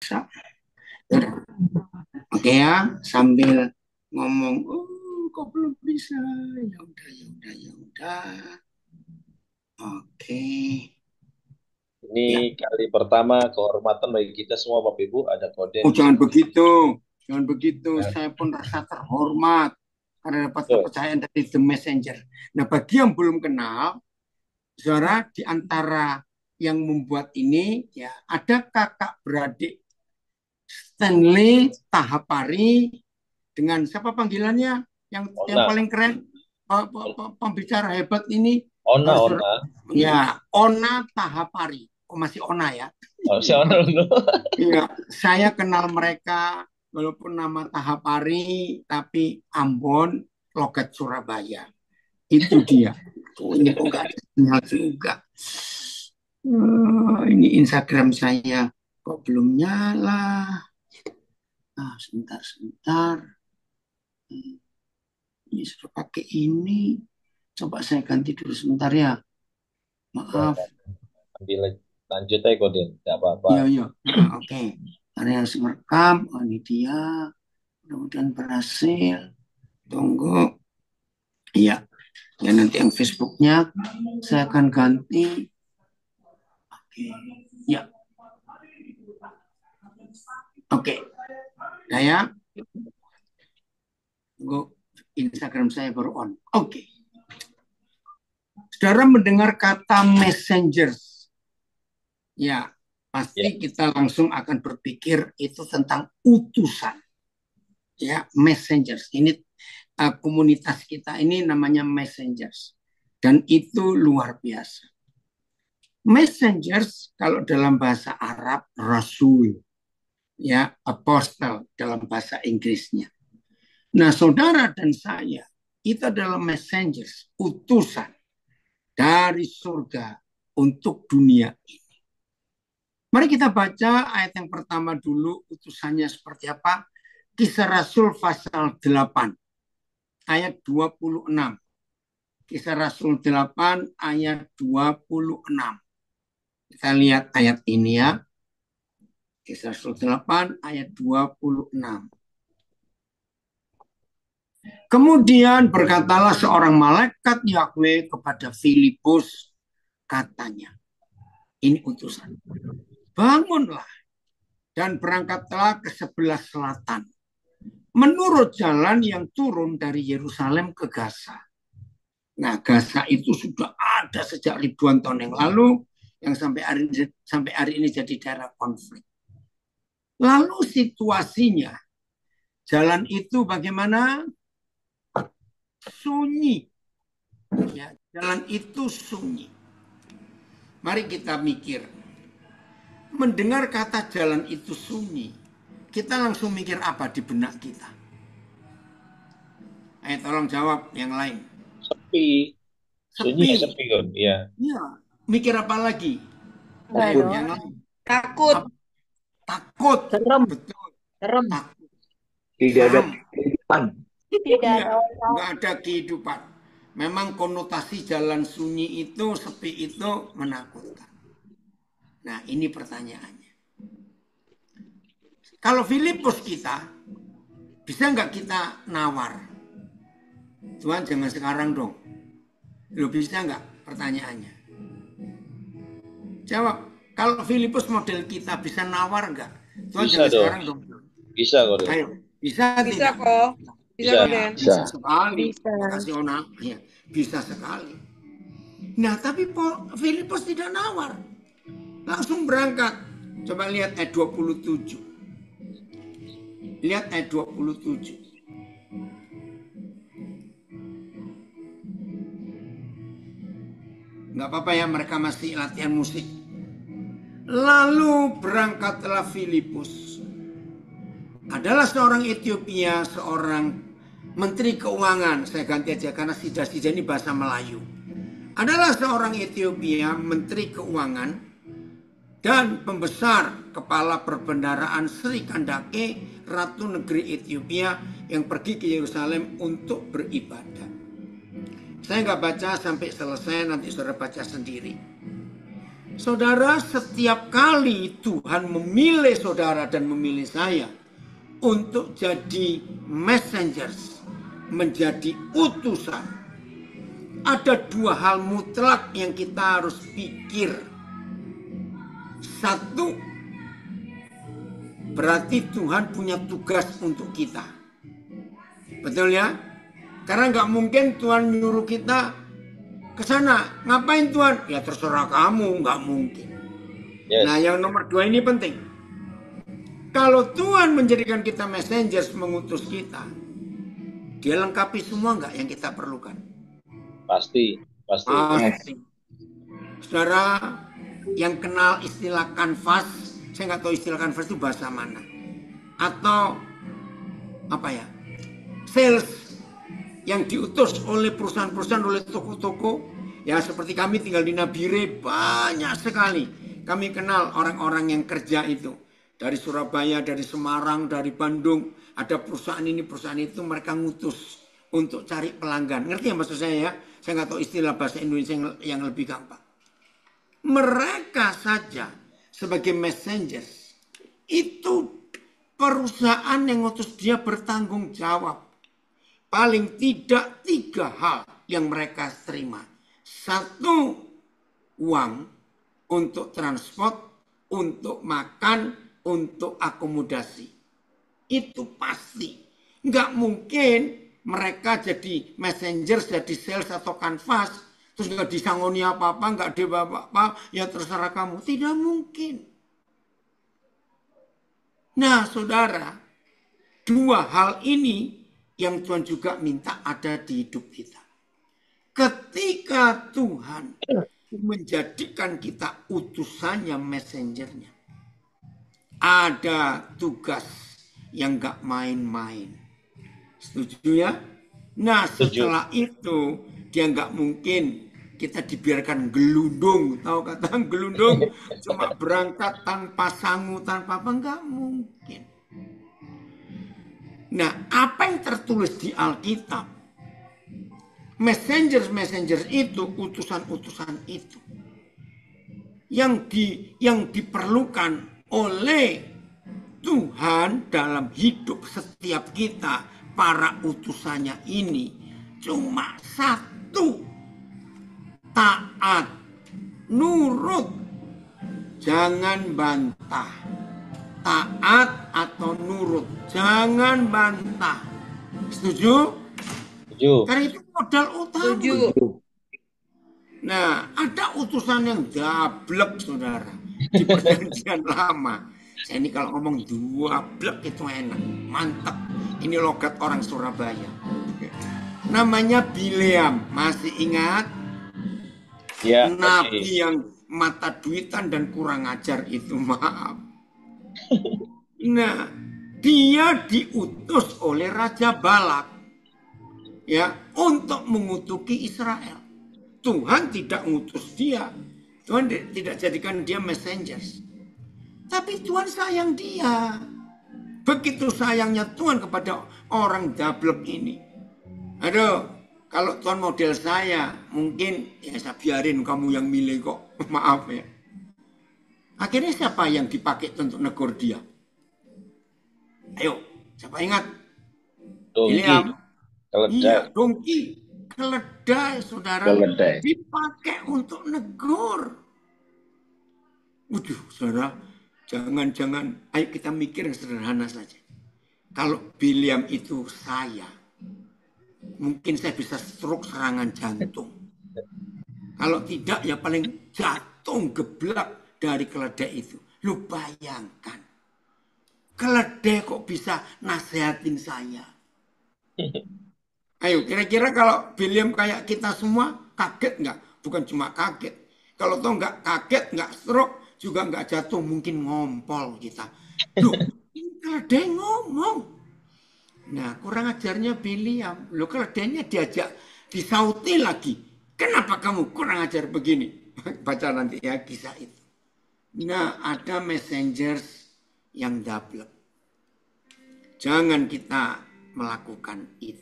bisa. Oke ya, sambil ngomong, oh kok belum bisa, ya udah, ya udah, ya udah. Oke, Ini ya. kali pertama kehormatan bagi kita semua Bapak Ibu ada Koden Oh di jangan sini. begitu, jangan begitu. Nah, Saya pun rasa terhormat karena dapat betul. kepercayaan dari The Messenger. Nah, bagi yang belum kenal, saudara, di antara yang membuat ini, ya ada kakak beradik Stanley Tahapari dengan siapa panggilannya yang Ona, paling keren, pembicara hebat ini Ona, harus Ona. ya Ona Tahapari. Oh, masih Ona ya. Oh, si Ona dulu. Iya, saya kenal mereka walaupun nama Tahapari tapi Ambon, logat Surabaya. Itu dia. Oh, ini kok gak ada sinyal juga. Ini Instagram saya kok belum nyala. Ah, sebentar, sebentar. Ini sudah pakai ini. Coba saya ganti dulu sebentar ya. Maaf. Ambil lanjut aja Koden, tidak apa-apa. Iya, iya. Oke. Karena harus merekam. Oh, ini dia. Mudah-mudahan berhasil. Tunggu. Iya. Ya, nanti yang Facebooknya saya akan ganti. Oke. Ya. Oke. Nah ya. Tunggu. Instagram saya baru on. Oke. Saudara mendengar kata messengers. Ya, Ya, pasti kita langsung akan berpikir itu tentang utusan. Ya, messengers. Ini komunitas kita ini namanya messengers. Dan itu luar biasa. Messengers kalau dalam bahasa Arab rasul, ya apostle dalam bahasa Inggrisnya. Nah, saudara dan saya itu adalah messengers, utusan dari surga untuk dunia ini. Mari kita baca ayat yang pertama dulu, utusannya seperti apa. Kisah Rasul pasal 8 ayat 26. Kisah Rasul 8 ayat 26. Kita lihat ayat ini ya. Kisah Rasul 8 ayat 26. Kemudian berkatalah seorang malaikat Yahweh kepada Filipus, katanya, ini utusan. Bangunlah dan berangkatlah ke sebelah selatan, menurut jalan yang turun dari Yerusalem ke Gaza. Nah, Gaza itu sudah ada sejak ribuan tahun yang lalu, yang sampai hari ini jadi daerah konflik. Lalu situasinya, jalan itu bagaimana? Sunyi. Ya, jalan itu sunyi. Mari kita mikir. Mendengar kata jalan itu sunyi, kita langsung mikir apa di benak kita? Ayo tolong jawab yang lain. sepi. Sunyi Sepi. sepi kan? Iya. Ya, mikir apa lagi? Ayo Aduh, yang lain. takut, Takut. serem, Betul. serem, Takut. Tidak ada Serem. kehidupan. tidak Iya, ada orang. nggak ada kehidupan. Memang konotasi jalan sunyi itu, sepi itu menakutkan. Nah, ini pertanyaannya. Kalau Filipus kita, bisa nggak kita nawar? Tuhan jangan sekarang dong. Lo bisa nggak pertanyaannya? Jawab. Kalau Filipus model kita bisa nawar nggak? Tuhan Bisa jangan dong. sekarang dong. Bisa Koden. Ayo, bisa Bisa tidak? kok, bisa Bisa. kok Ya, Den. bisa Bisa. sekali. Bisa. Makasih Ona. Ya, bisa sekali. Nah, tapi Filipus tidak nawar. Langsung berangkat. Coba lihat ayat 27. Lihat ayat 27. Nggak apa-apa ya, mereka masih latihan musik. Lalu berangkatlah Filipus. Adalah seorang Ethiopia, seorang menteri keuangan. Saya ganti aja karena sida-sida ini bahasa Melayu. Adalah seorang Ethiopia, menteri keuangan dan pembesar kepala perbendaharaan Sri Kandake, Ratu Negeri Ethiopia yang pergi ke Yerusalem untuk beribadah. Saya nggak baca sampai selesai, nanti saudara baca sendiri. Saudara, setiap kali Tuhan memilih saudara dan memilih saya untuk jadi messengers, menjadi utusan, ada dua hal mutlak yang kita harus pikir. Satu, berarti Tuhan punya tugas untuk kita. Betul ya? Karena nggak mungkin Tuhan nyuruh kita ke sana. Ngapain Tuhan? Ya terserah kamu, nggak mungkin. Yes. Nah, yang nomor dua ini penting. Kalau Tuhan menjadikan kita messengers, mengutus kita, dia lengkapi semua nggak yang kita perlukan? Pasti. Saudara yang kenal istilah kanvas, saya nggak tahu istilah kanvas itu bahasa mana. Atau apa ya? Sales yang diutus oleh perusahaan-perusahaan, oleh toko-toko. Ya seperti kami tinggal di Nabire, banyak sekali kami kenal orang-orang yang kerja itu. Dari Surabaya, dari Semarang, dari Bandung. Ada perusahaan ini, perusahaan itu, mereka ngutus untuk cari pelanggan. Ngerti ya maksud saya ya? Saya nggak tahu istilah bahasa Indonesia yang lebih gampang. Mereka saja sebagai messengers, itu perusahaan yang ngutus dia bertanggung jawab. Paling tidak 3 hal yang mereka terima. 1, uang untuk transport, untuk makan, untuk akomodasi. Itu pasti. Nggak mungkin mereka jadi messenger, jadi sales atau kanvas, terus nggak disangoni apa-apa, nggak ada apa-apa, ya terserah kamu. Tidak mungkin. Nah saudara, 2 hal ini yang Tuhan juga minta ada di hidup kita. Ketika Tuhan menjadikan kita utusannya, messengernya, ada tugas yang gak main-main. Setuju ya? Nah setelah itu dia gak mungkin kita dibiarkan gelundung. Tahu kata gelundung? Cuma berangkat tanpa sangu, tanpa apa, gak mungkin. Nah apa yang tertulis di Alkitab, messengers itu, utusan-utusan itu yang diperlukan oleh Tuhan dalam hidup setiap kita, para utusannya ini cuma 1, taat, nurut, jangan bantah. Taat atau nurut, jangan bantah. Setuju? Setuju. Karena itu modal utama. Setuju. Nah, ada utusan yang dablek, saudara, di perjanjian lama. Saya ini kalau ngomong dablek itu enak, mantap. Ini logat orang Surabaya. Namanya Bileam, masih ingat? Ya, Nabi yang mata duitan dan kurang ajar itu, maaf. Nah, dia diutus oleh Raja Balak, ya, untuk mengutuki Israel. Tuhan tidak mengutus dia. Tuhan tidak jadikan dia messengers. Tapi Tuhan sayang dia. Begitu sayangnya Tuhan kepada orang dablek ini. Aduh, kalau Tuhan model saya, mungkin ya saya biarin kamu yang milih kok. Maaf ya. Akhirnya siapa yang dipakai untuk negur dia? Ayo, siapa ingat? Dongki. Iya, dongki. Keledai, saudara. Keledai. Dipakai untuk negur. Waduh, saudara. Jangan-jangan, ayo kita mikir yang sederhana saja. Kalau Bileam itu saya, mungkin saya bisa stroke serangan jantung. Kalau tidak, ya paling jatuh geblak dari keledai itu. Lu bayangkan. Keledai kok bisa nasehatin saya. Ayo, kira-kira kalau Bileam kayak kita semua, kaget nggak? Bukan cuma kaget. Kalau toh nggak kaget, nggak stroke, juga nggak jatuh, mungkin ngompol kita. Loh, ini keledai ngomong. Nah, kurang ajarnya Bileam. Loh, keledainya diajak, disauti lagi. Kenapa kamu kurang ajar begini? Baca nanti ya kisah itu. Nah, ada messengers yang dablek. Jangan kita melakukan itu.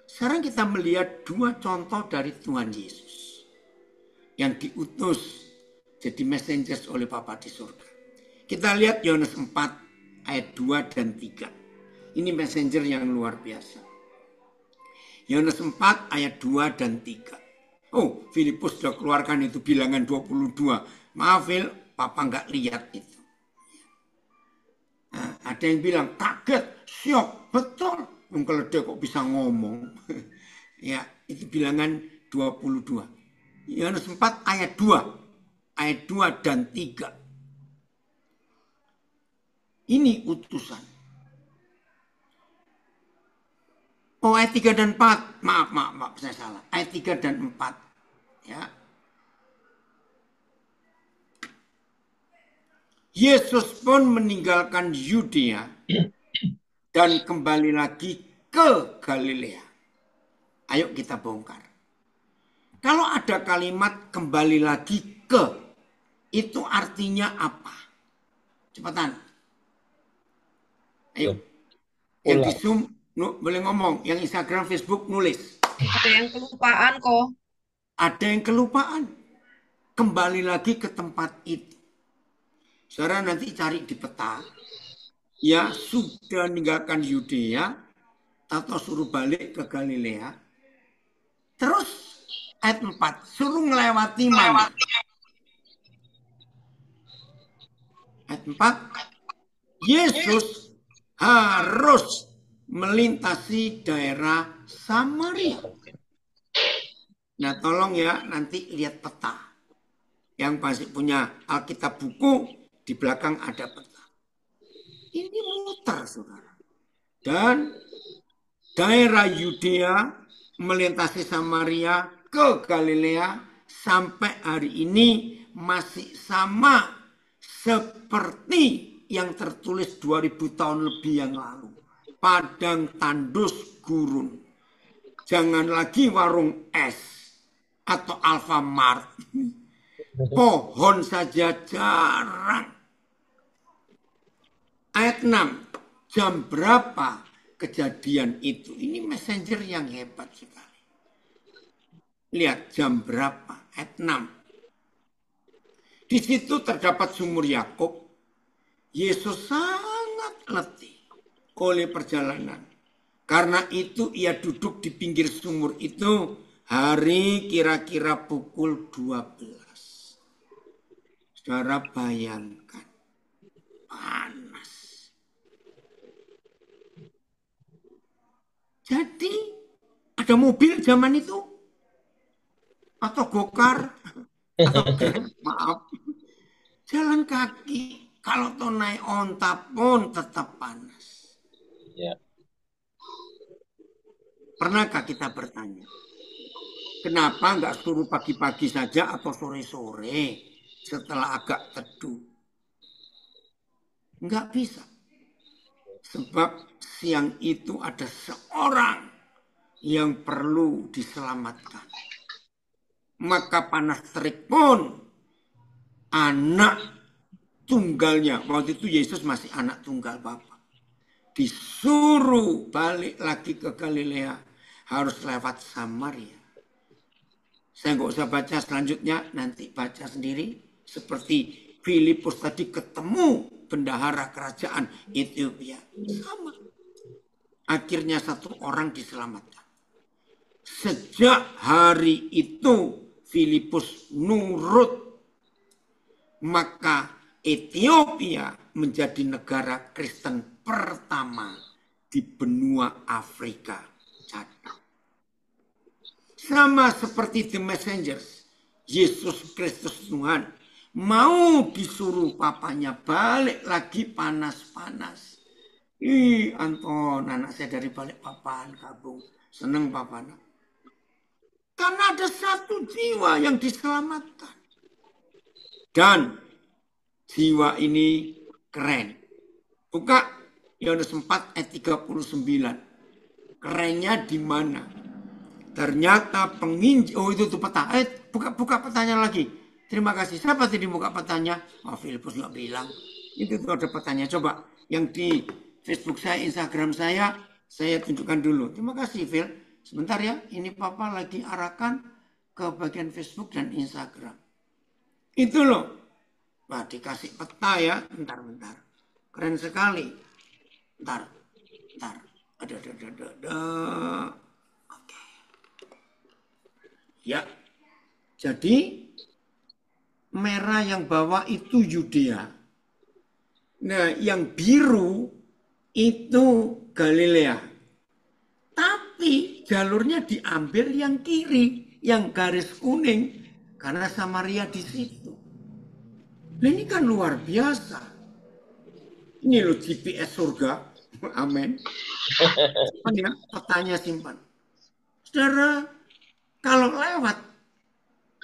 Sekarang kita melihat 2 contoh dari Tuhan Yesus yang diutus jadi messengers oleh Bapa di surga. Kita lihat Yohanes 4 ayat 2 dan 3. Ini messenger yang luar biasa. Yohanes 4 ayat 2 dan 3. Oh, Filipus sudah keluarkan itu bilangan 22. Maaf, Phil, Papa nggak lihat itu. Nah, ada yang bilang kaget, syok, betul. Kalau dia kok bisa ngomong. Ya, itu bilangan 22. Yohanes 4 ayat 2. Ayat 2 dan 3. Ini utusan. Oh, ayat 3 dan 4. Maaf, saya salah. Ayat 3 dan 4. Ya. Yesus pun meninggalkan Yudea dan kembali lagi ke Galilea. Ayo kita bongkar. Kalau ada kalimat kembali lagi ke, itu artinya apa? Cepetan. Ayo. Yang di Zoom boleh ngomong. Yang Instagram, Facebook nulis. Ada yang kelupaan kok. Ada yang kelupaan. Kembali lagi ke tempat itu. Saudara nanti cari di peta. Ya sudah meninggalkan Yudea atau suruh balik ke Galilea. Terus ayat 4 suruh melewati mana? Ayat 4 Yesus harus melintasi daerah Samaria. Nah tolong ya nanti lihat peta. Yang pasti punya Alkitab buku, di belakang ada peta. Ini muter saudara. Dan daerah Yudea melintasi Samaria ke Galilea sampai hari ini masih sama seperti yang tertulis 2000 tahun lebih yang lalu. Padang tandus gurun. Jangan lagi warung es atau Alfamart. Pohon saja jarang. Ayat 6. Jam berapa kejadian itu? Ini messenger yang hebat sekali. Lihat jam berapa. Ayat 6. Di situ terdapat sumur Yakub. Yesus sangat letih oleh perjalanan. Karena itu ia duduk di pinggir sumur itu hari kira-kira pukul 12. Saudara bayangkan. Panas. Jadi ada mobil zaman itu? Atau gokar? Maaf. Jalan kaki. Kalau toh naik onta pun tetap panas. Ya. Pernahkah kita bertanya? Kenapa nggak suruh pagi-pagi saja atau sore-sore setelah agak teduh? Nggak bisa. Sebab siang itu ada seorang yang perlu diselamatkan. Maka panas terik pun anak tunggalnya. Waktu itu Yesus masih anak tunggal Bapa. Disuruh balik lagi ke Galilea. Harus lewat Samaria. Saya nggak usah baca selanjutnya. Nanti baca sendiri. Seperti Filipus tadi ketemu bendahara kerajaan Ethiopia. Sama. Akhirnya satu orang diselamatkan. Sejak hari itu Filipus nurut. Maka Ethiopia menjadi negara Kristen pertama di benua Afrika. Catat. Sama seperti the messengers. Yesus Kristus Tuhan. Mau disuruh papanya balik lagi panas-panas. Ih Anton, anak saya dari balik papan gabung. Seneng papanya. Karena ada satu jiwa yang diselamatkan. Dan jiwa ini keren. Buka Yohanes 4 ayat 39. Kerennya di mana? Ternyata penginjil, oh itu tuh peta. Buka petanya lagi. Terima kasih. Siapa tadi buka petanya? Oh, Filipus nggak bilang. Itu tuh ada petanya. Coba yang di Facebook saya, Instagram saya tunjukkan dulu. Terima kasih, Phil. Sebentar ya. Ini Papa lagi arahkan ke bagian Facebook dan Instagram. Itu loh. Wah, dikasih peta ya. Bentar. Keren sekali. Bentar. Ada. Oke. Ya. Jadi merah yang bawah itu Yudea. Nah, yang biru itu Galilea. Tapi jalurnya diambil yang kiri, yang garis kuning, karena Samaria di situ. Nah, ini kan luar biasa. Ini loh GPS surga. Amin. Simpan ya, petanya simpan. Saudara, kalau lewat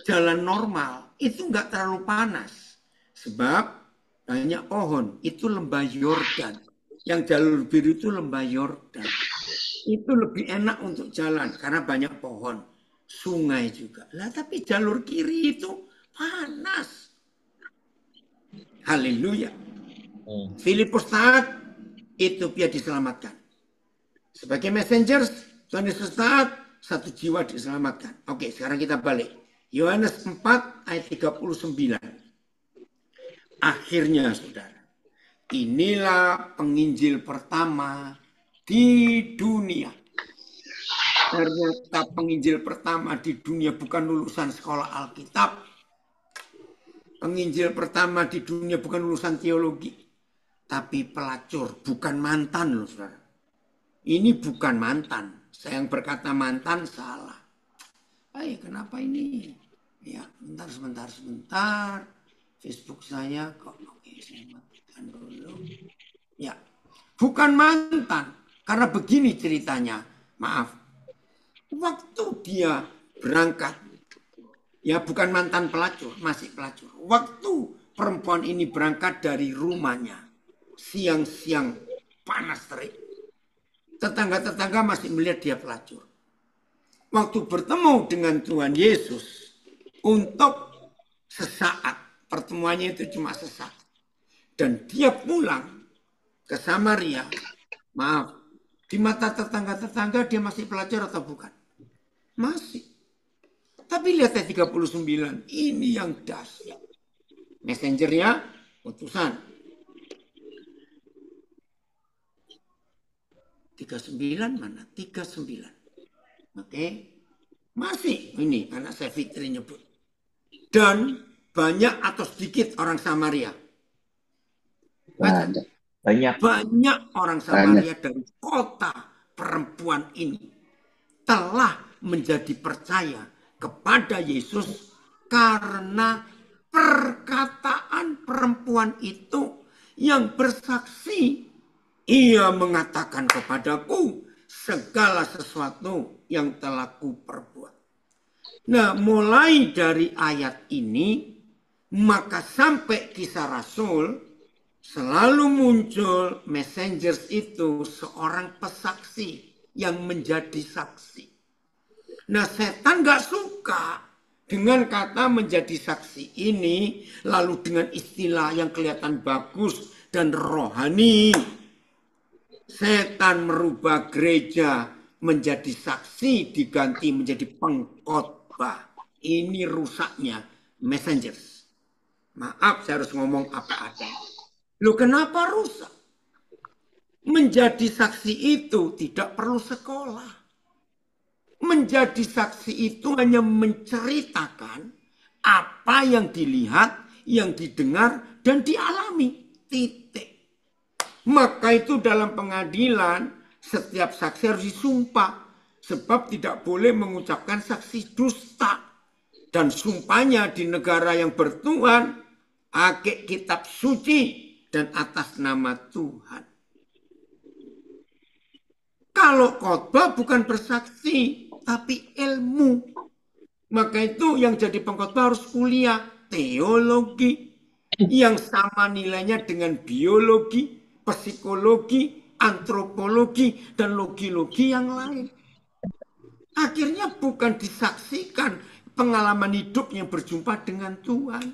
jalan normal, itu nggak terlalu panas. Sebab banyak pohon. Itu lembah Yordan. Yang jalur biru itu lembah Yordan. Itu lebih enak untuk jalan karena banyak pohon. Sungai juga. Lah tapi jalur kiri itu panas. Haleluya. Filipus taat, Ethiopia diselamatkan. Sebagai messengers, Tuhan Yesus taat, satu jiwa diselamatkan. Oke, sekarang kita balik. Yohanes 4 ayat 39. Akhirnya saudara, inilah penginjil pertama di dunia. Ternyata penginjil pertama di dunia bukan lulusan sekolah Alkitab. Penginjil pertama di dunia bukan lulusan teologi. Tapi pelacur, bukan mantan loh saudara. Ini bukan mantan. Saya yang berkata mantan salah. Kenapa ini? Ya, sebentar. Facebook saya kok. Oke, saya matikan dulu. Ya, bukan mantan. Karena begini ceritanya. Maaf. Waktu dia berangkat. Ya, bukan mantan pelacur. Masih pelacur. Waktu perempuan ini berangkat dari rumahnya. Siang-siang panas terik. Tetangga-tetangga masih melihat dia pelacur. Waktu bertemu dengan Tuhan Yesus untuk sesaat. Pertemuannya itu cuma sesaat. Dan dia pulang ke Samaria. Maaf. Di mata tetangga-tetangga dia masih pelacur atau bukan? Masih. Tapi lihat ayat 39. Ini yang dahsyat. Messengernya utusan. 39 mana? 39. Oke. Masih ini anak saya Fitri nyebut. Dan banyak atau sedikit orang Samaria? Banyak orang Samaria dari kota perempuan ini telah menjadi percaya kepada Yesus karena perkataan perempuan itu yang bersaksi. Ia mengatakan kepadaku segala sesuatu yang telah kuperbuat. Nah, mulai dari ayat ini, maka sampai Kisah Rasul, selalu muncul messengers itu seorang pesaksi yang menjadi saksi. Nah, setan gak suka dengan kata menjadi saksi ini, lalu dengan istilah yang kelihatan bagus dan rohani. Setan merubah gereja menjadi saksi diganti menjadi pengkhotbah. Ini rusaknya messengers. Maaf saya harus ngomong apa adanya. Loh kenapa rusak? Menjadi saksi itu tidak perlu sekolah. Menjadi saksi itu hanya menceritakan apa yang dilihat, yang didengar, dan dialami. Titik. Maka itu dalam pengadilan setiap saksi harus disumpah. Sebab tidak boleh mengucapkan saksi dusta. Dan sumpahnya di negara yang bertuhan, pakai kitab suci dan atas nama Tuhan. Kalau khotbah bukan bersaksi, tapi ilmu. Maka itu yang jadi pengkhotbah harus kuliah teologi. Yang sama nilainya dengan biologi, psikologi, antropologi, dan logi-logi yang lain. Akhirnya bukan disaksikan pengalaman hidup yang berjumpa dengan Tuhan.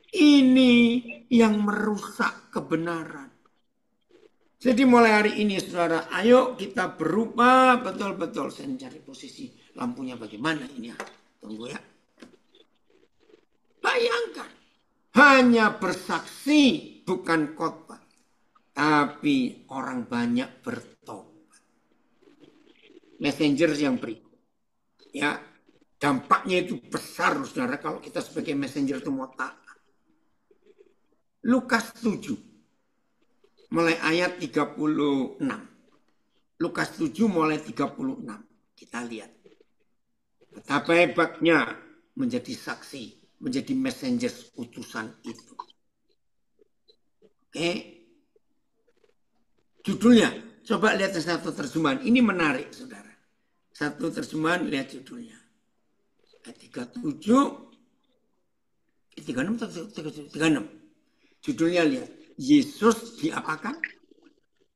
Ini yang merusak kebenaran. Jadi mulai hari ini saudara, ayo kita berubah betul-betul. Saya mencari posisi lampunya bagaimana ini ya. Tunggu ya. Bayangkan, hanya bersaksi bukan khotbah, tapi orang banyak bertobat. Messenger yang berikut, ya, dampaknya itu besar, saudara, kalau kita sebagai messenger itu mau taat. Lukas 7, mulai ayat 36. Lukas 7 mulai 36. Kita lihat betapa hebatnya menjadi saksi, menjadi messenger utusan itu. Oke. Judulnya, coba lihat satu terjemahan. Ini menarik, saudara. Satu terjemahan, lihat judulnya. Ayat 37, 36. Judulnya lihat. Yesus diapakan?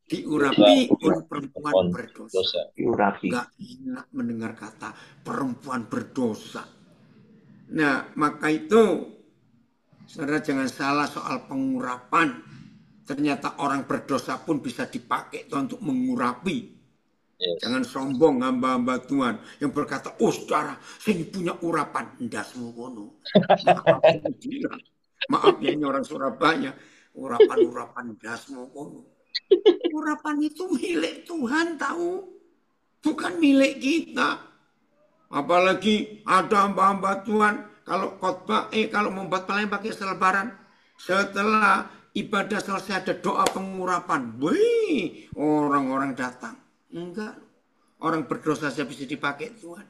Diurapi oleh perempuan berdosa. Enggak enak mendengar kata perempuan berdosa. Nah, maka itu, saudara jangan salah soal pengurapan. Ternyata orang berdosa pun bisa dipakai Tuhan untuk mengurapi. Yes. Jangan sombong hamba-hamba Tuhan yang berkata, oh saudara, saya ini punya urapan. Enggak semua kono. Maaf ya, ini orang Surabaya. Urapan-urapan enggak semua kono. Urapan itu milik Tuhan, tahu, bukan milik kita. Apalagi ada hamba-hamba Tuhan kalau khotbah, kalau membuat pelayan pakai selebaran, setelah ibadah selesai ada doa pengurapan. Wih, orang-orang datang. Enggak, orang berdosa saja bisa dipakai Tuhan.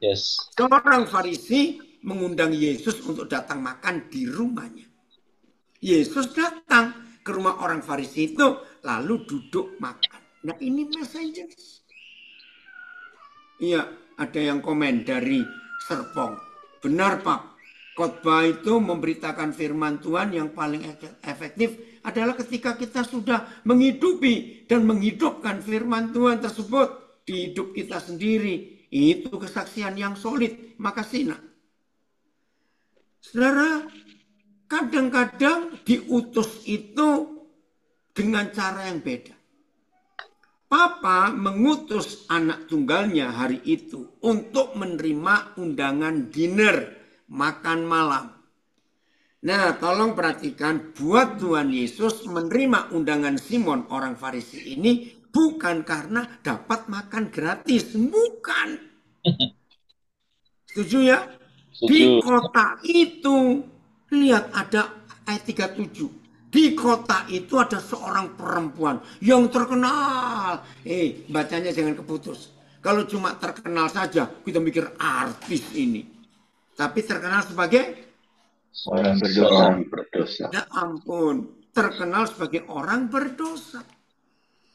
Yes. Seorang Farisi mengundang Yesus untuk datang makan di rumahnya. Yesus datang ke rumah orang Farisi itu, lalu duduk makan. Nah, ini messenger. Iya, ada yang komen dari Serpong. Benar, Pak. Khotbah itu memberitakan firman Tuhan yang paling efektif adalah ketika kita sudah menghidupi dan menghidupkan firman Tuhan tersebut di hidup kita sendiri. Itu kesaksian yang solid. Makasih, nak. Saudara, kadang-kadang diutus itu dengan cara yang beda. Papa mengutus anak tunggalnya hari itu untuk menerima undangan dinner, makan malam. Nah, tolong perhatikan, buat Tuhan Yesus menerima undangan Simon orang Farisi ini bukan karena dapat makan gratis, bukan. Setuju ya? Setuju. Di kota itu, lihat ada ayat 37. Di kota itu ada seorang perempuan yang terkenal. Bacanya jangan keputus. Kalau cuma terkenal saja, kita mikir artis ini. Tapi terkenal sebagai orang berdosa. Ya ampun, terkenal sebagai orang berdosa.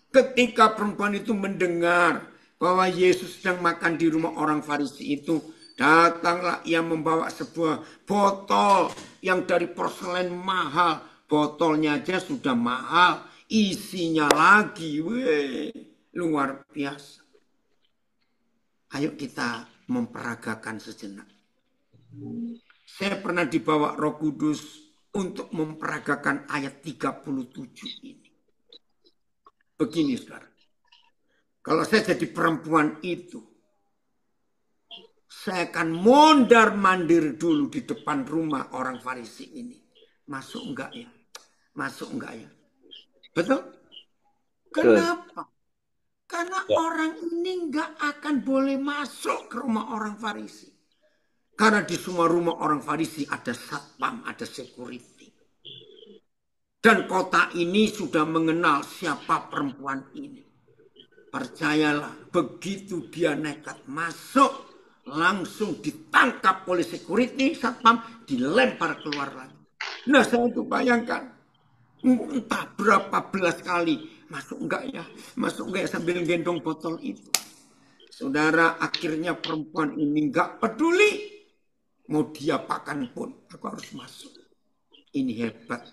Ketika perempuan itu mendengar bahwa Yesus sedang makan di rumah orang Farisi itu, datanglah ia membawa sebuah botol yang dari porselen mahal. Botolnya aja sudah mahal, isinya lagi, luar biasa. Ayo kita memperagakan sejenak. Saya pernah dibawa Roh Kudus untuk memperagakan ayat 37 ini. Begini, saudara. Kalau saya jadi perempuan itu, saya akan mondar-mandir dulu di depan rumah orang Farisi ini. Masuk enggak ya? Masuk enggak ya? Betul? Kenapa? Karena orang ini enggak akan boleh masuk ke rumah orang Farisi. Karena di semua rumah orang Farisi ada satpam, ada security. Dan kota ini sudah mengenal siapa perempuan ini. Percayalah, begitu dia nekat masuk, langsung ditangkap oleh security, satpam, dilempar keluar lagi. Nah, saya itu bayangkan, entah berapa belas kali, masuk enggak ya sambil gendong botol itu. Saudara, akhirnya perempuan ini enggak peduli, mau diapakan pun, aku harus masuk. Ini hebat.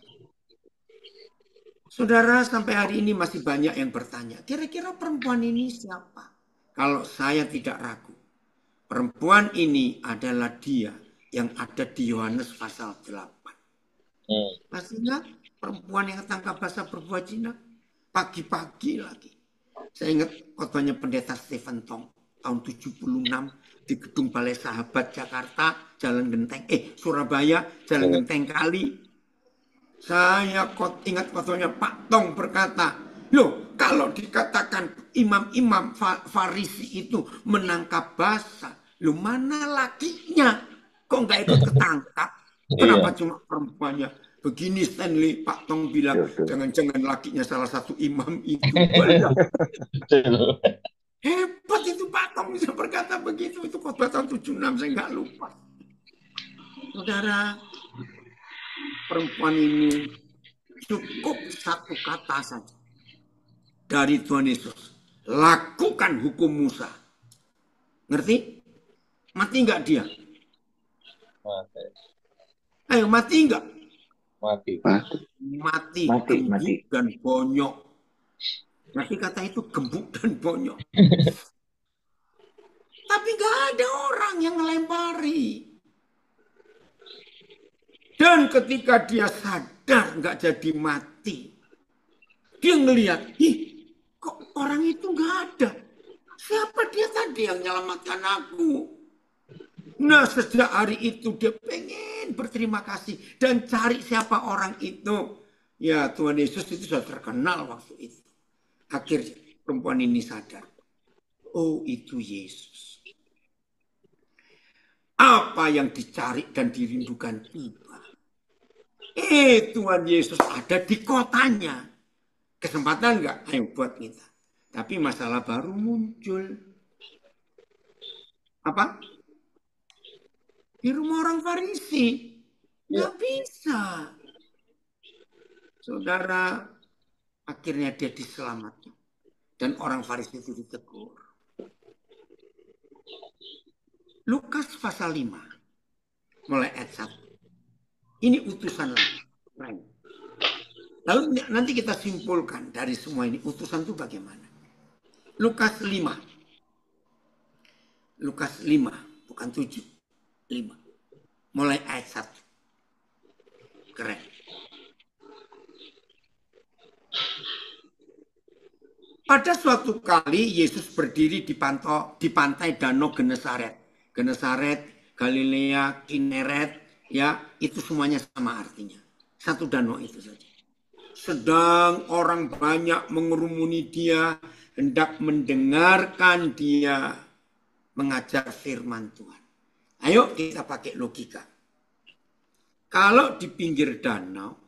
Saudara, sampai hari ini masih banyak yang bertanya, kira-kira perempuan ini siapa? Kalau saya tidak ragu, perempuan ini adalah dia yang ada di Yohanes pasal 8. Masih ingat perempuan yang tangkap basah berbuat zina? Pagi-pagi lagi. Saya ingat khotbahnya pendeta Stephen Tong. tahun 76 di Gedung Balai Sahabat Jakarta, Jalan Genteng, Surabaya, Jalan Genteng Kali. Saya ingat fotonya Pak Tong berkata, loh kalau dikatakan imam-imam Farisi itu menangkap basah, loh mana lakinya? Kok nggak ikut ketangkap? Kenapa cuma perempuannya? Begini Stanley, Pak Tong bilang, jangan-jangan lakinya salah satu imam itu. Hebat itu Pak Tong bisa berkata begitu. Itu khotbah tahun 76, saya nggak lupa. Saudara, perempuan ini cukup satu kata saja dari Tuhan Yesus. Lakukan hukum Musa. Ngerti? Mati nggak dia? Mati. Ayo mati nggak? Mati. Gembuk dan bonyok. Nanti kata itu gembuk dan bonyok. Tapi nggak ada orang yang melempari. Dan ketika dia sadar nggak jadi mati, dia ngelihat, kok orang itu nggak ada. Siapa dia tadi yang menyelamatkan aku? Nah sejak hari itu dia pengen berterima kasih dan cari siapa orang itu. Ya Tuhan Yesus itu sudah terkenal waktu itu. Akhirnya perempuan ini sadar. Oh itu Yesus. Apa yang dicari dan dirindukan tiba. Tuhan Yesus ada di kotanya. Kesempatan nggak? Ayo buat kita. Tapi masalah baru muncul. Apa? Di rumah orang Farisi. Nggak bisa. Saudara, akhirnya dia diselamatkan. Dan orang Farisi itu ditegur. Lukas pasal 5. Mulai ayat 1. Ini utusan lagi. Lalu nanti kita simpulkan dari semua ini. Utusan itu bagaimana? Lukas 5. Lukas 5. Bukan 7. 5. Mulai ayat 1. Keren. Pada suatu kali Yesus berdiri di pantai Danau Genesaret. Genesaret, Galilea, Kineret. Ya, itu semuanya sama artinya. Satu danau itu saja. Sedang orang banyak mengerumuni dia, hendak mendengarkan dia mengajar firman Tuhan. Ayo kita pakai logika. Kalau di pinggir danau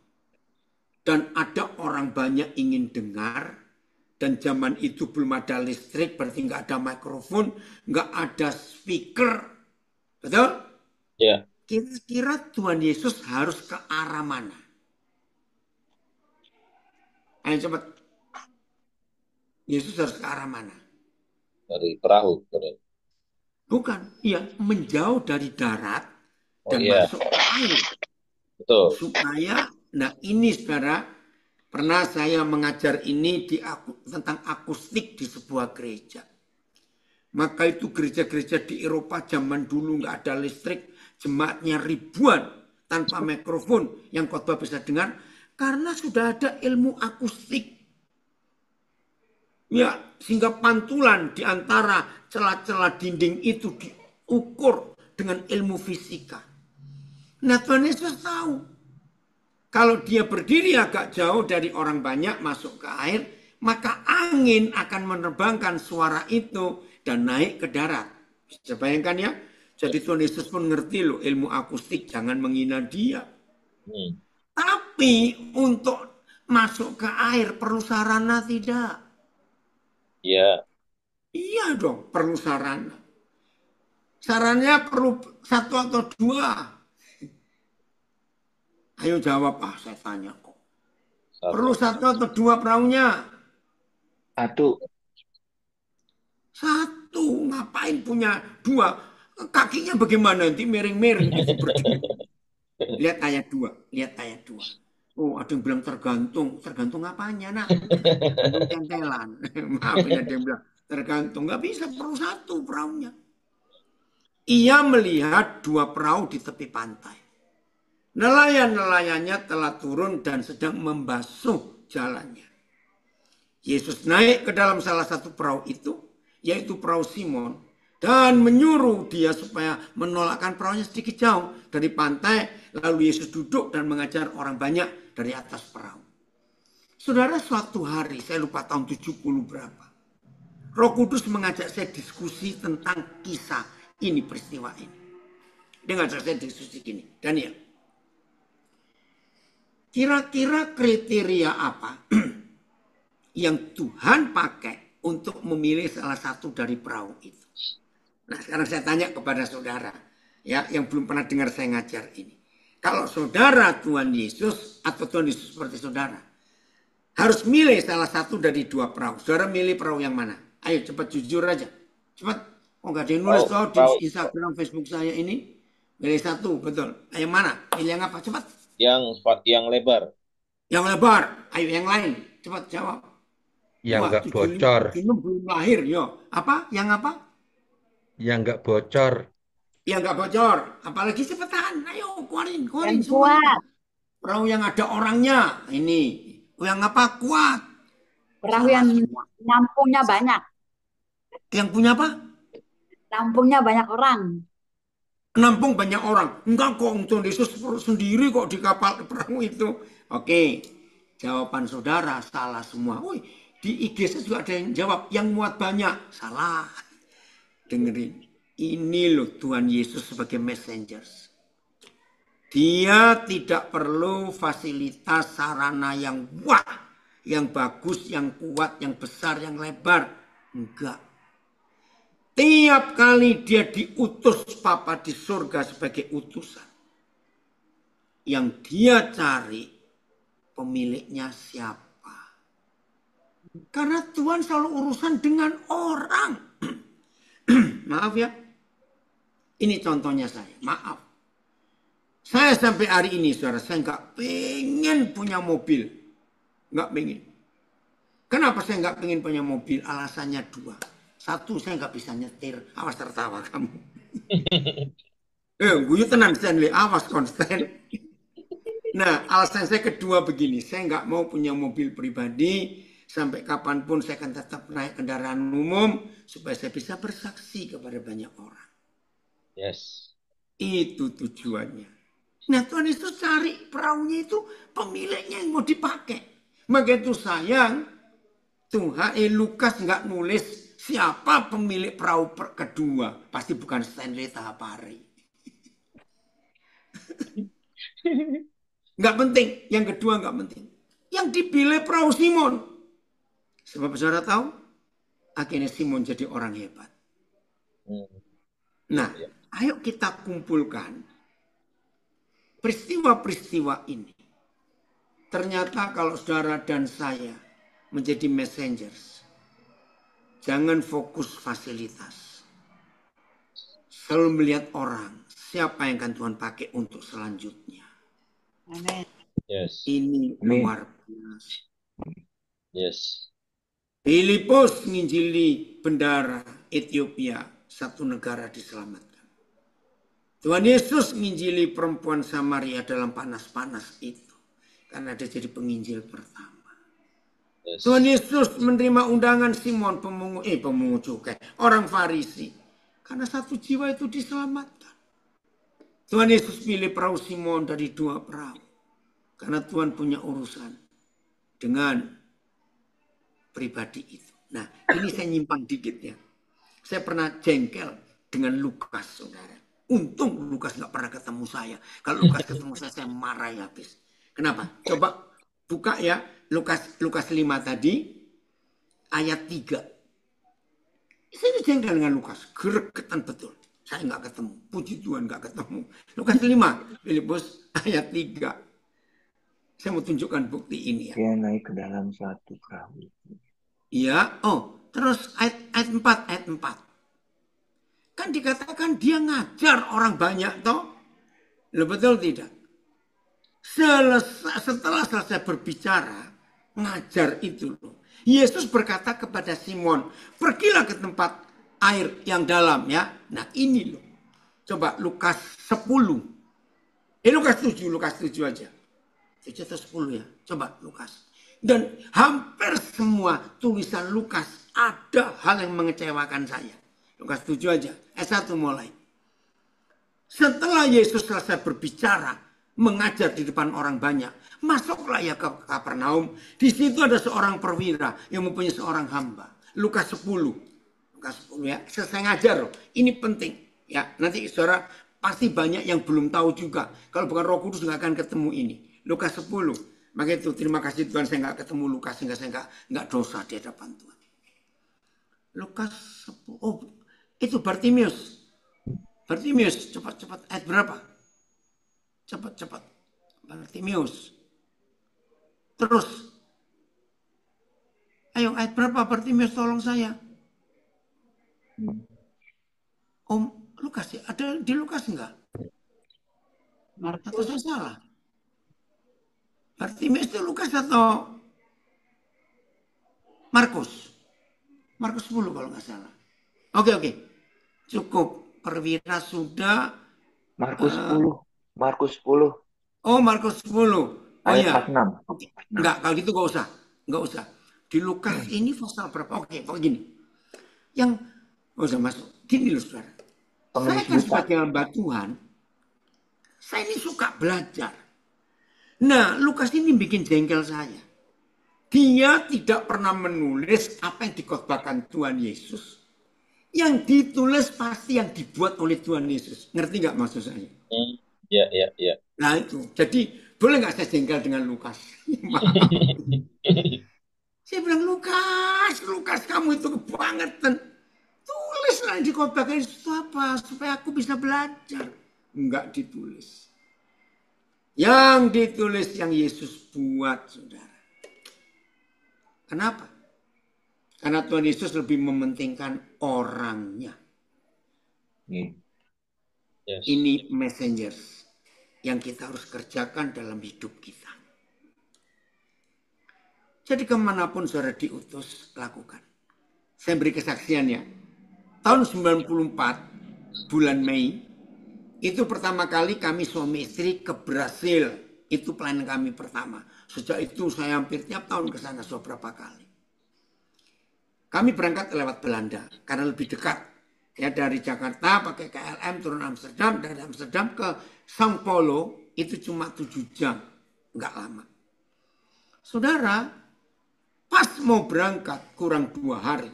dan ada orang banyak ingin dengar, dan zaman itu belum ada listrik, berarti nggak ada mikrofon, nggak ada speaker, betul? Ya. Kira-kira Tuhan Yesus harus ke arah mana? Ayo cepat. Yesus harus ke arah mana? Dari perahu. Bukan, iya menjauh dari darat dan masuk ke air. Betul. Supaya, nah ini saudara, pernah saya mengajar ini tentang akustik di sebuah gereja. Maka itu gereja-gereja di Eropa zaman dulu nggak ada listrik, jemaatnya ribuan tanpa mikrofon yang khotbah bisa dengar karena sudah ada ilmu akustik. Ya, sehingga pantulan di antara celah-celah dinding itu diukur dengan ilmu fisika. Nah, Tuhan Yesus tahu kalau dia berdiri agak jauh dari orang banyak masuk ke air, maka angin akan menerbangkan suara itu dan naik ke darat. Bisa bayangkan ya? Jadi Tuhan Yesus pun ngerti loh ilmu akustik, jangan menghina dia. Tapi untuk masuk ke air perlu sarana tidak? Iya. Iya dong, perlu sarana. Sarannya perlu 1 atau 2. Ayo jawab, saya tanya kok. Perlu 1 atau 2 perahunya? 1. 1, ngapain punya 2? Kakinya bagaimana nanti miring-miring gitu berdiri. Lihat ayat 2, lihat ayat 2. Oh, ada yang bilang tergantung. Tergantung apanya, nak? Tergantung cantelan. Maaf, ada yang bilang tergantung. Nggak bisa, perlu 1 perahunya. Ia melihat 2 perahu di tepi pantai. Nelayan-nelayannya telah turun dan sedang membasuh jalannya. Yesus naik ke dalam salah satu perahu itu, yaitu perahu Simon, dan menyuruh dia supaya menolakkan perahunya sedikit jauh dari pantai. Lalu Yesus duduk dan mengajar orang banyak dari atas perahu. Saudara, suatu hari, saya lupa tahun 70 berapa, Roh Kudus mengajak saya diskusi tentang kisah ini, peristiwa ini. Dia ngajak saya diskusi gini, Daniel, kira-kira kriteria apa yang Tuhan pakai untuk memilih salah satu dari perahu itu? Nah, sekarang saya tanya kepada saudara, ya, yang belum pernah dengar saya ngajar ini. Kalau saudara Tuhan Yesus atau Tuhan Yesus seperti saudara, harus milih salah satu dari dua perahu. Saudara milih perahu yang mana? Ayo cepat jujur aja. Cepat. Oh, nggak ada yang nulis loh di Instagram, Facebook saya ini. Milih satu, betul. Ayo mana? Milih yang apa? Cepat. Yang lebar. Yang lebar. Ayo yang lain. Cepat jawab. Yang nggak bocor. Belum lahir, yo. Apa? Yang apa? Yang nggak bocor. Yang nggak bocor. Apalagi cepetan. Ayo, keluarin Yang semua. kuat. Perahu yang ada orangnya. Ini. Yang apa? Kuat. Perahu yang nampungnya banyak. Yang punya apa? Nampungnya banyak orang. Nampung banyak orang. Enggak kok, Tuhan Yesus sendiri kok di kapal perahu itu. Oke, jawaban saudara salah semua. Woi, di IG saya juga ada yang jawab, yang muat banyak. Salah. Dengerin, ini loh Tuhan Yesus sebagai messengers. Dia tidak perlu fasilitas sarana yang wah, yang bagus, yang kuat, yang besar, yang lebar. Enggak. Tiap kali dia diutus Papa di surga sebagai utusan, yang dia cari pemiliknya siapa. Karena Tuhan selalu urusan dengan orang. Maaf ya. Ini contohnya saya. Maaf. Saya sampai hari ini, saudara, saya nggak pengen punya mobil. Nggak pengen. Kenapa saya nggak pengen punya mobil? Alasannya dua. Satu, saya nggak bisa nyetir. Awas tertawa kamu. Gue tenan Stanley. Awas konstan. Nah, alasan saya kedua begini. Saya nggak mau punya mobil pribadi. Sampai kapanpun saya akan tetap naik kendaraan umum. Supaya saya bisa bersaksi kepada banyak orang. Yes. Itu tujuannya. Nah, Tuhan Yesus cari perahunya itu pemiliknya yang mau dipakai. Maka itu sayang. Tuhan Lukas nggak nulis siapa pemilik perahu kedua? Pasti bukan Stanley Tahapari. Nggak penting. Yang kedua nggak penting. Yang dipilih perahu Simon. Sebab saudara tahu, akhirnya Simon jadi orang hebat. Nah, ayo kita kumpulkan peristiwa-peristiwa ini. Ternyata kalau saudara dan saya menjadi messengers, jangan fokus fasilitas. Selalu melihat orang. Siapa yang akan Tuhan pakai untuk selanjutnya. Amin. Yes. Ini luar biasa. Yes. Filipus menginjili bendara Ethiopia. Satu negara diselamatkan. Tuhan Yesus menginjili perempuan Samaria dalam panas-panas itu. Karena dia jadi penginjil pertama. Yes. Tuhan Yesus menerima undangan Simon pemungut cukai, orang Farisi, karena satu jiwa itu diselamatkan. Tuhan Yesus pilih perahu Simon dari dua perahu, karena Tuhan punya urusan dengan pribadi itu. Nah, ini saya nyimpang dikit ya. Saya pernah jengkel dengan Lukas, saudara. Untung Lukas nggak pernah ketemu saya. Kalau Lukas ketemu saya marah habis. Kenapa? Coba buka ya. Lukas 5 tadi, ayat 3. Saya jengkel dengan Lukas, gregetan betul. Saya nggak ketemu, puji Tuhan nggak ketemu. Lukas 5, Filipus ayat 3. Saya mau tunjukkan bukti ini ya. Dia naik ke dalam satu perahu. Iya, terus ayat 4. Kan dikatakan dia ngajar orang banyak toh. Loh, betul tidak? Setelah selesai berbicara, ngajar itu loh. Yesus berkata kepada Simon, pergilah ke tempat air yang dalam ya. Nah ini loh. Coba Lukas 10. Lukas 7 aja. 7 atau 10 ya. Coba Lukas. Dan hampir semua tulisan Lukas ada hal yang mengecewakan saya. Lukas 7 aja. Ayat 1 mulai. Setelah Yesus selesai berbicara, mengajar di depan orang banyak, masuklah ia ke Kapernaum. Di situ ada seorang perwira yang mempunyai seorang hamba. Lukas 10. Lukas 10 ya. Selesai ngajar loh. Ini penting. Ya, nanti saudara pasti banyak yang belum tahu juga. Kalau bukan Roh Kudus nggak akan ketemu ini. Lukas 10. Maka itu terima kasih Tuhan saya nggak ketemu Lukas sehingga saya nggak dosa di hadapan Tuhan. Lukas 10. Oh, itu Bartimius. Bartimius, cepat-cepat. Ayat berapa? Cepat-cepat. Bartimius. Terus. Ayo ayat berapa Bartimius, tolong saya. Om Lukas ya? Ada di Lukas enggak? Atau saya salah? Bartimius itu Lukas atau Markus? Markus 10 kalau nggak salah. Oke. Cukup. Perwira sudah. Markus 10. Markus 10. Oh, Markus 10. Oh Ayat iya. 46. Oke. Enggak, kalau gitu nggak usah. Di Lukas ini pasal berapa? Oke, begini. Yang nggak usah masuk. Gini loh saudara. Saya kan sebagai hamba Tuhan, saya ini suka belajar. Nah, Lukas ini bikin jengkel saya. Dia tidak pernah menulis apa yang dikhotbahkan Tuhan Yesus. Yang ditulis pasti yang dibuat oleh Tuhan Yesus. Ngerti nggak maksud saya? Iya. Nah itu. Jadi boleh nggak saya jengkel dengan Lukas? Saya bilang Lukas kamu itu kebangetan. Tulislah yang dikhotbahkan itu apa supaya aku bisa belajar. Enggak ditulis. Yang ditulis yang Yesus buat, saudara. Kenapa? Karena Tuhan Yesus lebih mementingkan orangnya. Yes. Ini messengers yang kita harus kerjakan dalam hidup kita. Jadi kemanapun saudara diutus, lakukan. Saya beri kesaksian ya. Tahun 94, bulan Mei, itu pertama kali kami suami istri ke Brasil. Itu pelayanan kami pertama. Sejak itu saya hampir tiap tahun ke sana beberapa kali. Kami berangkat lewat Belanda karena lebih dekat. Ya, dari Jakarta pakai KLM turun Amsterdam, dari Amsterdam ke São Paulo itu cuma 7 jam. Enggak lama. Saudara, pas mau berangkat kurang 2 hari.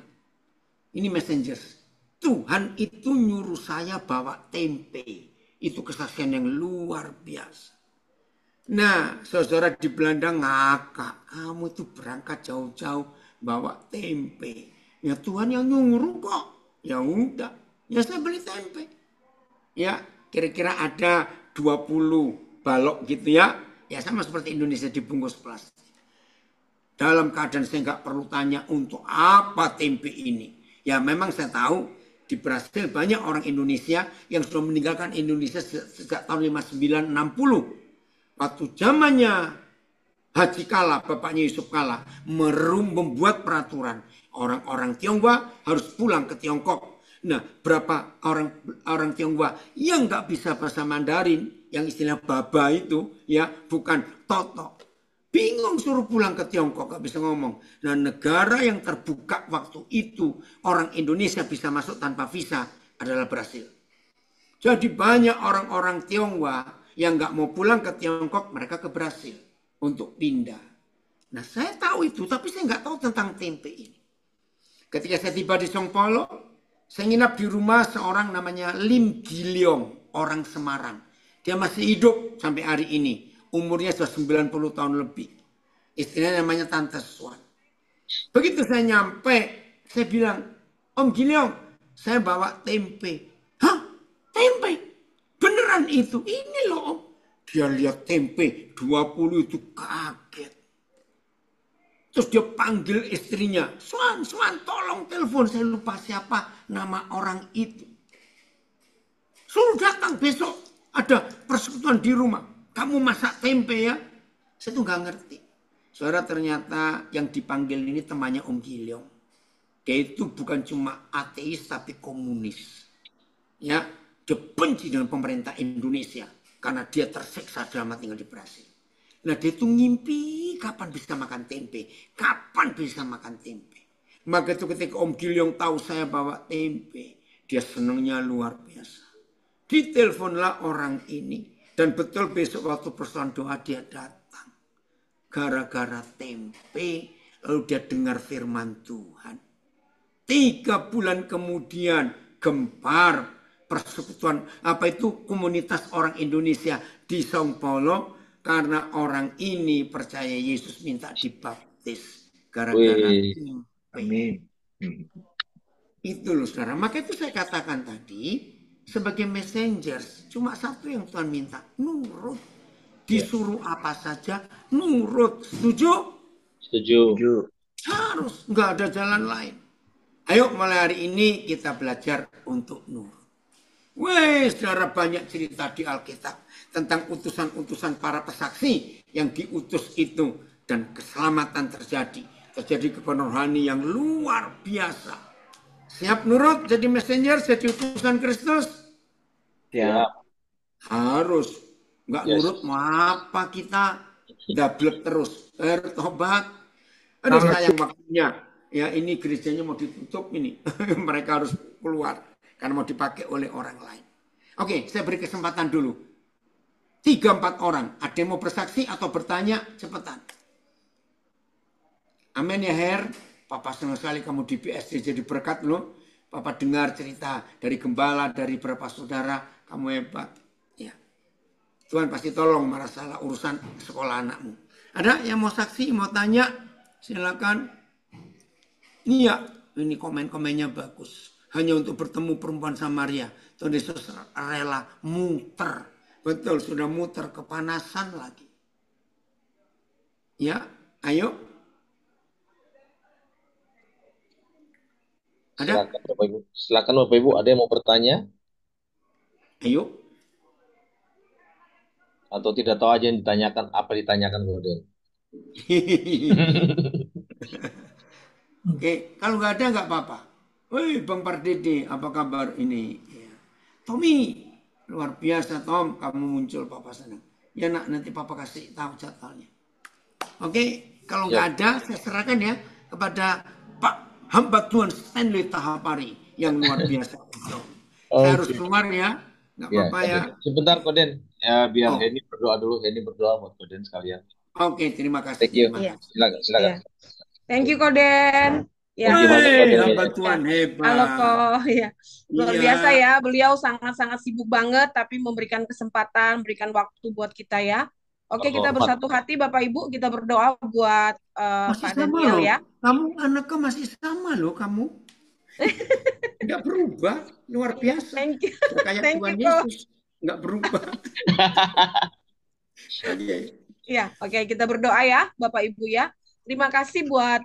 Ini messengers. Tuhan itu nyuruh saya bawa tempe. Itu kesaksian yang luar biasa. Nah, saudara di Belanda ngakak. Kamu itu berangkat jauh-jauh bawa tempe. Ya Tuhan yang nyuruh kok. Ya udah. Ya saya beli tempe. Ya kira-kira ada 20 balok gitu ya. Ya sama seperti Indonesia dibungkus plastik. Dalam keadaan saya nggak perlu tanya untuk apa tempe ini. Ya memang saya tahu. Di Brasil banyak orang Indonesia yang sudah meninggalkan Indonesia sejak tahun 59-60. Waktu zamannya Haji Kala, bapaknya Yusuf Kala, membuat peraturan. Orang-orang Tionghoa harus pulang ke Tiongkok. Nah, berapa orang Tionghoa yang nggak bisa bahasa Mandarin, yang istilah baba itu, ya bukan toto. Bingung suruh pulang ke Tiongkok, gak bisa ngomong. Nah negara yang terbuka waktu itu, orang Indonesia bisa masuk tanpa visa adalah Brasil. Jadi banyak orang-orang Tionghoa yang gak mau pulang ke Tiongkok, mereka ke Brasil untuk pindah. Nah saya tahu itu, tapi saya gak tahu tentang tempe ini. Ketika saya tiba di São Paulo, saya nginap di rumah seorang namanya Lim Giliong, orang Semarang. Dia masih hidup sampai hari ini. Umurnya sudah 90 tahun lebih. Istrinya namanya Tante Swan. Begitu saya nyampe, saya bilang, Om Giliong, saya bawa tempe. Hah? Tempe? Beneran itu? Ini loh Om. Dia lihat tempe, 20 itu kaget. Terus dia panggil istrinya, Swan, tolong telepon. Saya lupa siapa nama orang itu. Suruh datang besok, ada persekutuan di rumah. Kamu masak tempe ya? Saya tuh gak ngerti. Saudara ternyata yang dipanggil ini temannya Om Giliong. Dia itu bukan cuma ateis tapi komunis. Ya, dia benci dengan pemerintah Indonesia. Karena dia tersiksa selama tinggal di Brasil. Nah dia itu ngimpi kapan bisa makan tempe. Kapan bisa makan tempe. Maka itu ketika Om Giliong tahu saya bawa tempe. Dia senangnya luar biasa. Diteleponlah orang ini. Dan betul besok waktu persoalan doa dia datang. Gara-gara tempe, lalu dia dengar firman Tuhan. 3 bulan kemudian gempar persekutuan komunitas orang Indonesia di São Paulo karena orang ini percaya Yesus minta dibaptis gara-gara Wih, tempe. Amin. Itu loh saudara. Maka itu saya katakan tadi sebagai messengers cuma satu yang Tuhan minta, nurut. Disuruh apa saja nurut. Setuju? setuju. Setuju. Harus, nggak ada jalan lain. Ayo mulai hari ini kita belajar untuk nurut. Wes, saudara, banyak cerita di Alkitab tentang utusan-utusan para pesaksi yang diutus itu dan keselamatan terjadi. Terjadi kebenaran rohani yang luar biasa. Siap nurut jadi messenger, jadi utusan Kristus? Ya. Harus. Nggak Yes. nurut mau apa kita? Dablek terus. Bertobat. Aduh sayang waktunya. Ya ini gerejanya mau ditutup ini. Mereka harus keluar. Karena mau dipakai oleh orang lain. Oke, saya beri kesempatan dulu. 3-4 orang. Ada yang mau bersaksi atau bertanya? Cepetan. Amin ya Her. Papa senang sekali kamu di BSD jadi berkat loh. Papa dengar cerita dari gembala, dari beberapa saudara. Kamu hebat. Ya. Tuhan pasti tolong masalah urusan sekolah anakmu. Ada yang mau saksi, mau tanya? Silakan. Iya, ini komen-komennya bagus. Hanya untuk bertemu perempuan Samaria. Tuhan Yesus rela muter. Betul, sudah muter, kepanasan lagi. Ya, ayo. Ada? Silakan Bapak Ibu. Silakan Bapak Ibu, ada yang mau bertanya Ayo. atau tidak tahu aja yang ditanyakan, apa ditanyakan kemudian. Oke, kalau nggak ada nggak apa-apa. Woi, Bang Pardede, apa kabar ini? Ya. Tommy, luar biasa Tom, kamu muncul, Papa senang. Ya nak, nanti Papa kasih tahu jadwalnya. Oke, kalau nggak ada, saya serahkan ya kepada Pak hamba Tuhan Stanley Tahapari yang luar biasa. Saya harus keluar ya, nggak apa-apa ya. Sebentar Koden, ya biar Oh. Henny berdoa dulu. Henny berdoa buat Koden sekalian. Oke, terima kasih. Thank you. Terima kasih. Silakan. Iya. Thank you Koden. Ya. Thank you banget, Koden. Hamba Tuhan hebat. Halo Ko, ya. Luar Iya. biasa ya, beliau sangat-sangat sibuk banget tapi memberikan kesempatan, memberikan waktu buat kita ya. Oke, kita bersatu hati Bapak Ibu, kita berdoa buat Masih Pak sama Daniel loh. ya. Kamu anaknya masih sama loh kamu. Nggak berubah, luar biasa. Thank you. Kayak Thank Tuhan you, Ko. Yesus, nggak berubah. Oke. Ya, oke, kita berdoa ya Bapak Ibu ya. Terima kasih buat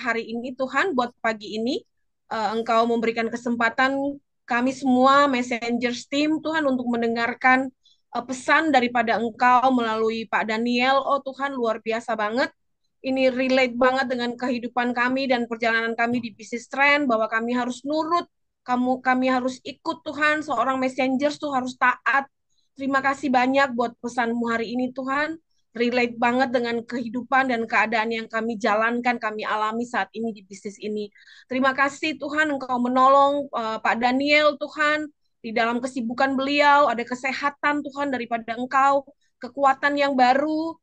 hari ini Tuhan, buat pagi ini. Engkau memberikan kesempatan kami semua Messengers Team Tuhan untuk mendengarkan pesan daripada Engkau melalui Pak Daniel. Oh Tuhan, luar biasa banget. Ini relate banget dengan kehidupan kami dan perjalanan kami di bisnis trend, bahwa kami harus nurut, kami harus ikut Tuhan, seorang messengers tuh harus taat. Terima kasih banyak buat pesanmu hari ini Tuhan. Relate banget dengan kehidupan dan keadaan yang kami jalankan, kami alami saat ini di bisnis ini. Terima kasih Tuhan, Engkau menolong Pak Daniel Tuhan, di dalam kesibukan beliau, ada kesehatan Tuhan daripada Engkau, kekuatan yang baru,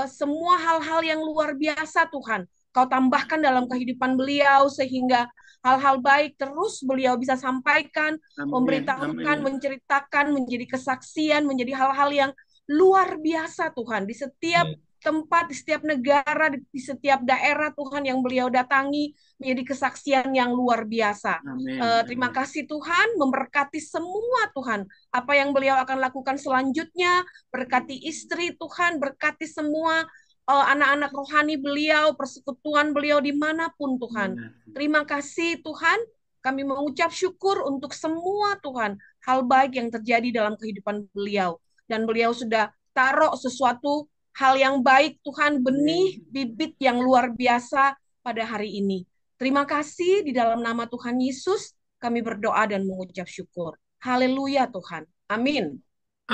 semua hal-hal yang luar biasa Tuhan. Kau tambahkan dalam kehidupan beliau, sehingga hal-hal baik terus beliau bisa sampaikan, memberitahukan, menceritakan, menjadi kesaksian, menjadi hal-hal yang luar biasa Tuhan, di setiap tempat, di setiap negara, di setiap daerah Tuhan yang beliau datangi, menjadi kesaksian yang luar biasa. Terima kasih Tuhan, memberkati semua Tuhan, apa yang beliau akan lakukan selanjutnya, berkati istri Tuhan, berkati semua anak-anak rohani beliau, persekutuan beliau dimanapun Tuhan. Terima kasih Tuhan, kami mengucap syukur untuk semua Tuhan, hal baik yang terjadi dalam kehidupan beliau. Dan beliau sudah taruh sesuatu hal yang baik Tuhan, benih, bibit yang luar biasa pada hari ini. Terima kasih, di dalam nama Tuhan Yesus kami berdoa dan mengucap syukur. Haleluya Tuhan. Amin.